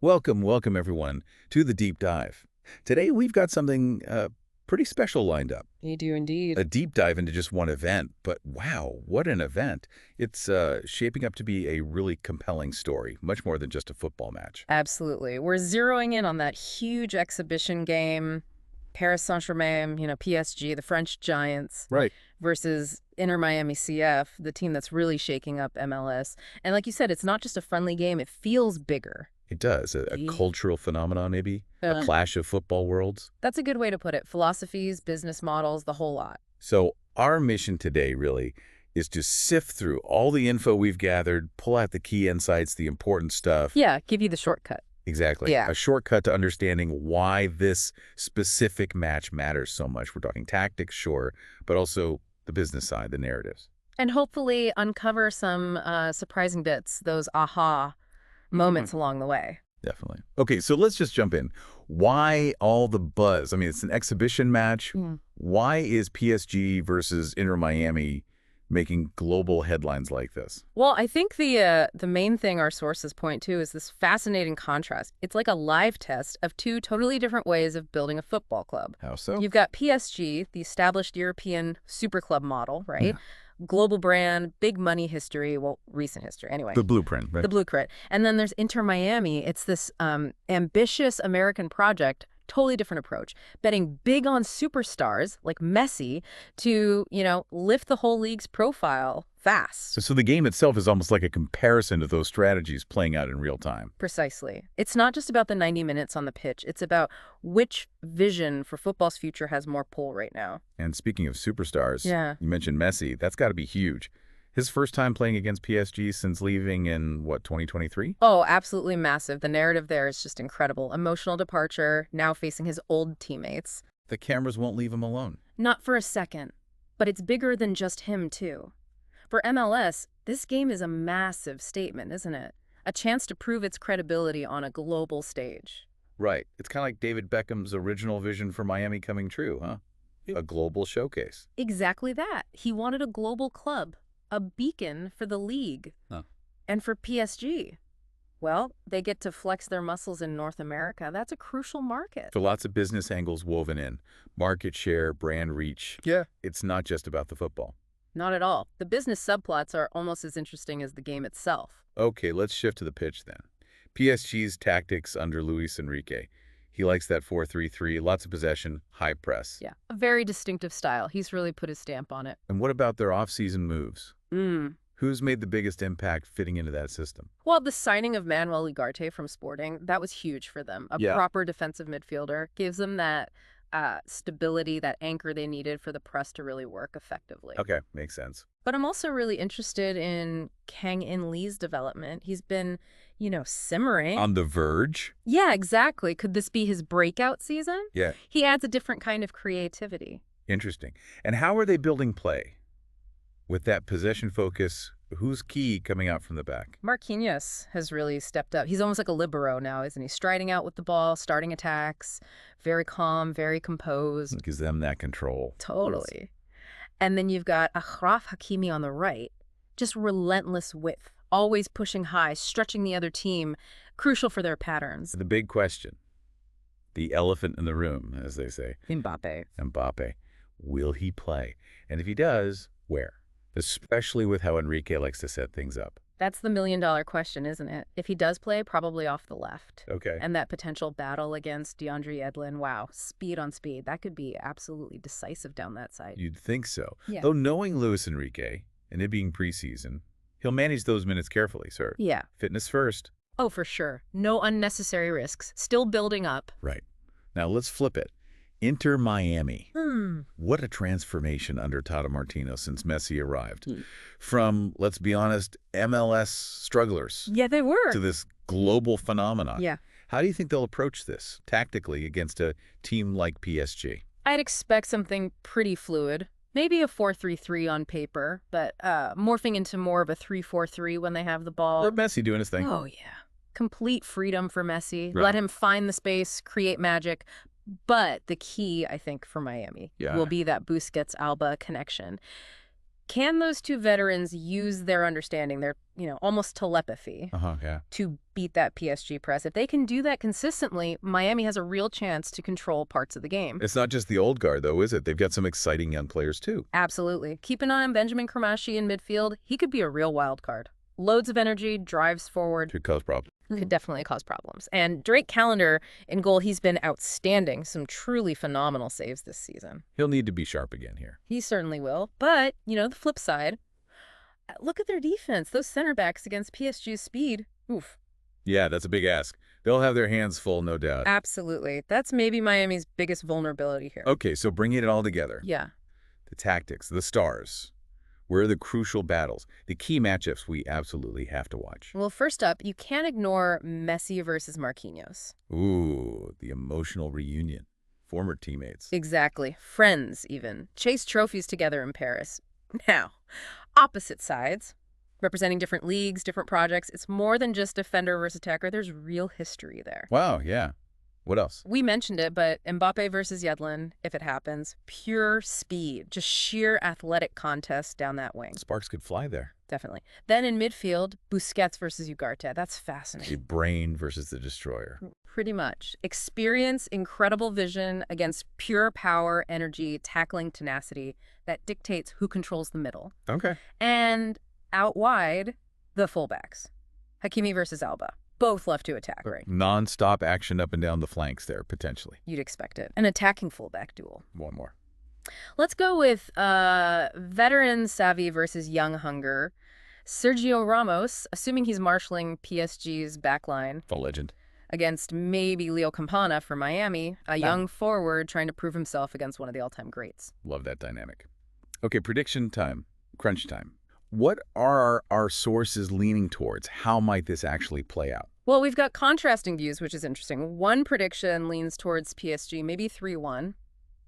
Welcome everyone to the deep dive. Today we've got something pretty special lined up. You do indeed. A deep dive into just one event, but wow, what an event. It's shaping up to be a really compelling story, much more than just a football match. Absolutely. We're zeroing in on that huge exhibition game, Paris Saint-Germain, PSG, the French Giants, Right. versus Inter Miami CF, the team that's really shaking up MLS. And like you said, it's not just a friendly game, it feels bigger. It does. A Gee. cultural phenomenon, maybe? A clash of football worlds? That's a good way to put it. Philosophies, business models, the whole lot. So our mission today really is to sift through all the info we've gathered, pull out the key insights, the important stuff. Yeah, give you the shortcut. Exactly. Yeah. A shortcut to understanding why this specific match matters so much. We're talking tactics, sure, but also the business side, the narratives. And hopefully uncover some surprising bits, those aha moments along the way. Definitely. Okay, so let's just jump in. Why all the buzz? I mean, it's an exhibition match. Why is PSG versus Inter Miami making global headlines like this? Well, I think the main thing our sources point to is this fascinating contrast. It's like a live test of two totally different ways of building a football club. How so? You've got PSG, the established European super club model, right? Global brand, big money history, well, recent history anyway. The blueprint, right? The blueprint. And then there's Inter Miami. It's this ambitious American project, totally different approach, betting big on superstars like Messi to, lift the whole league's profile fast. So the game itself is almost like a comparison to those strategies playing out in real time. Precisely. It's not just about the 90 minutes on the pitch. It's about which vision for football's future has more pull right now. And speaking of superstars, Yeah. you mentioned Messi. That's got to be huge. His first time playing against PSG since leaving in, 2023? Oh, absolutely massive. The narrative there is just incredible. Emotional departure, now facing his old teammates. The cameras won't leave him alone. Not for a second. But it's bigger than just him, too. For MLS, this game is a massive statement, isn't it? A chance to prove its credibility on a global stage. Right. It's kind of like David Beckham's original vision for Miami coming true, huh? A global showcase. Exactly that. He wanted a global club, a beacon for the league. Huh. And for PSG, well, they get to flex their muscles in North America. That's a crucial market. So lots of business angles woven in. Market share, brand reach. Yeah. It's not just about the football. Not at all. The business subplots are almost as interesting as the game itself. Okay, let's shift to the pitch then. PSG's tactics under Luis Enrique. He likes that 4-3-3, lots of possession, high press. Yeah, a very distinctive style. He's really put his stamp on it. And what about their off-season moves? Who's made the biggest impact fitting into that system? Well, the signing of Manuel Ugarte from Sporting, that was huge for them. A proper defensive midfielder gives them that stability, that anchor they needed for the press to really work effectively. Okay, makes sense. But I'm also really interested in Kang In Lee's development. He's been, simmering. On the verge? Yeah, exactly. Could this be his breakout season? Yeah. He adds a different kind of creativity. Interesting. And how are they building play? With that possession focus, who's key coming out from the back? Marquinhos has really stepped up. He's almost like a libero now, isn't he? Striding out with the ball, starting attacks, very calm, very composed. Gives them that control. Totally. And then you've got Achraf Hakimi on the right. Just relentless width, always pushing high, stretching the other team, crucial for their patterns. The big question, the elephant in the room, as they say. Mbappe. Will he play? And if he does, where? Especially with how Enrique likes to set things up. That's the million-dollar question, isn't it? If he does play, probably off the left. Okay. And that potential battle against DeAndre Yedlin, wow, speed on speed. That could be absolutely decisive down that side. You'd think so. Yeah. Though knowing Luis Enrique, and it being preseason, he'll manage those minutes carefully, sir. Yeah. Fitness first. Oh, for sure. No unnecessary risks. Still building up. Right. Now let's flip it. Inter Miami. What a transformation under Tata Martino since Messi arrived. From, let's be honest, MLS strugglers. Yeah, they were. To this global phenomenon. Yeah. How do you think they'll approach this tactically against a team like PSG? I'd expect something pretty fluid. Maybe a 4-3-3 on paper, but morphing into more of a 3-4-3 when they have the ball. Or Messi doing his thing. Oh, yeah. Complete freedom for Messi. Right. Let him find the space, create magic. But the key, I think, for Miami will be that Busquets-Alba connection. Can those two veterans use their understanding, their, almost telepathy, Yeah. to beat that PSG press? If they can do that consistently, Miami has a real chance to control parts of the game. It's not just the old guard, though, is it? They've got some exciting young players, too. Absolutely. Keep an eye on Benjamin Kramashi in midfield. He could be a real wild card. Loads of energy, drives forward. Could cause problems. Could definitely cause problems. And Drake Callender in goal, he's been outstanding. Some truly phenomenal saves this season. He'll need to be sharp again here. He certainly will. But, the flip side, look at their defense. Those center backs against PSG's speed. Oof. Yeah, that's a big ask. They'll have their hands full, no doubt. Absolutely. That's maybe Miami's biggest vulnerability here. Okay, so bringing it all together. Yeah. The tactics, the stars. Where are the crucial battles? The key matchups we absolutely have to watch. Well, first up, you can't ignore Messi versus Marquinhos. Ooh, the emotional reunion. Former teammates. Exactly. Friends, even. Chased trophies together in Paris. Now, opposite sides, representing different leagues, different projects. It's more than just defender versus attacker. There's real history there. Wow, yeah. What else? We mentioned it, but Mbappe versus Yedlin, if it happens, pure speed, just sheer athletic contest down that wing. Sparks could fly there. Definitely. Then in midfield, Busquets versus Ugarte. That's fascinating. The brain versus the destroyer. Pretty much. Experience, incredible vision against pure power, energy, tackling tenacity that dictates who controls the middle. Okay. And out wide, the fullbacks. Hakimi versus Alba. Both left to attack, right? Non-stop action up and down the flanks there, potentially. You'd expect it. An attacking fullback duel. One more. Let's go with veteran savvy versus young hunger. Sergio Ramos, assuming he's marshalling PSG's backline. The legend. Against maybe Leo Campana for Miami, a young forward trying to prove himself against one of the all-time greats. Love that dynamic. Okay, prediction time. Crunch time. What are our sources leaning towards? How might this actually play out? Well, we've got contrasting views, which is interesting. One prediction leans towards PSG, maybe 3-1.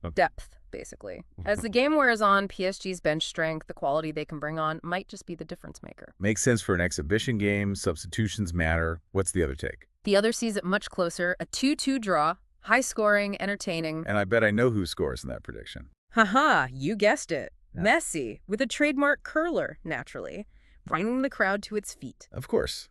Okay. Depth, basically. As the game wears on, PSG's bench strength, the quality they can bring on, might just be the difference maker. Makes sense for an exhibition game. Substitutions matter. What's the other take? The other sees it much closer. A 2-2 draw. High scoring, entertaining. And I bet I know who scores in that prediction. Haha, you guessed it. Yeah. Messi, with a trademark curler, naturally, bringing the crowd to its feet. Of course.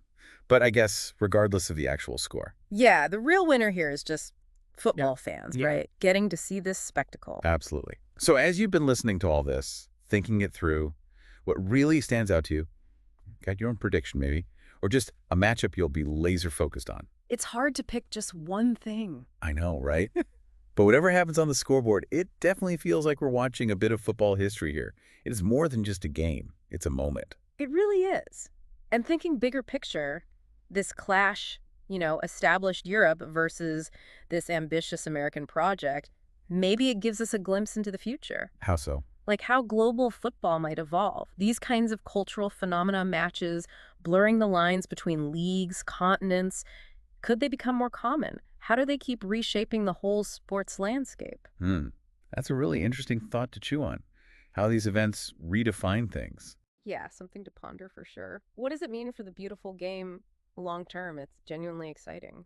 But I guess regardless of the actual score. Yeah, the real winner here is just football fans, right? Getting to see this spectacle. Absolutely. So as you've been listening to all this, thinking it through, what really stands out to you, got your own prediction maybe, or just a matchup you'll be laser focused on? It's hard to pick just one thing. I know, right? But whatever happens on the scoreboard, it definitely feels like we're watching a bit of football history here. It is more than just a game. It's a moment. It really is. And thinking bigger picture, this clash, established Europe versus this ambitious American project, maybe it gives us a glimpse into the future. How so? Like how global football might evolve. These kinds of cultural phenomena matches, blurring the lines between leagues, continents, could they become more common? How do they keep reshaping the whole sports landscape? That's a really interesting thought to chew on. How these events redefine things. Yeah, something to ponder for sure. What does it mean for the beautiful game long term? It's genuinely exciting.